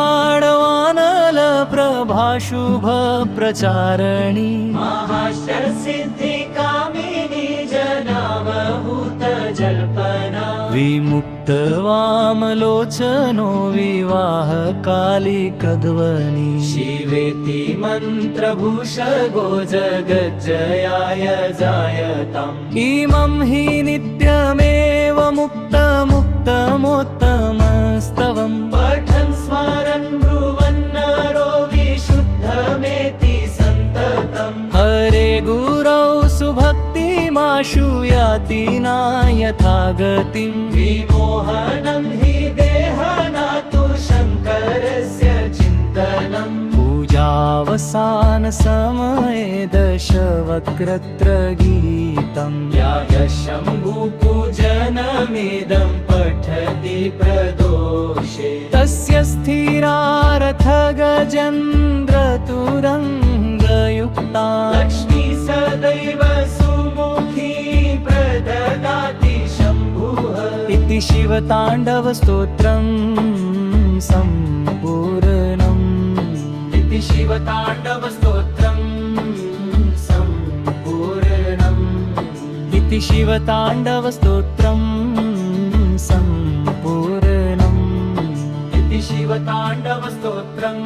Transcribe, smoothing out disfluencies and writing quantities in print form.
चण्डवाडवानल प्रभाशुभ प्रचारणी महाष्टसिद्धिकामिनी जनावहूत जल्पना विमुक्तवामलोचनो विवाहकालिकध्वनि शिवेति मन्त्रभूषगो जगज्जयाय जायताम् इमं हि नित्यमेव मुक्तमुत्तमोत्तमस्तवम् पठन् स्मरन् ब्रुवन्नरो विशुद्धमेति सन्ततम् हरे गुरौ सुभक्तिमाशु याति न यथा गतिम् विमोहनं हि देहनातु शङ्करस्य चिन्तनम् पूजावसानसमये दशवक्त्रत्र गीतम् यागशम्भुपूजनमिदं पठति प्रदोषे तस्य स्थिरारथगजेन्द्रतुरङ्गयुक्ता लक्ष्मी सदैव सुमुखी प्रददाति शम्भुः इति शिवताण्डवस्तोत्रम् सम्पूर्णम् इति शिवताण्डवस्तोत्रम् सम्पूर्णम् इति शिवताण्डवस्तोत्रम् सम्पूर्णम् इति शिवताण्डवस्तोत्रम्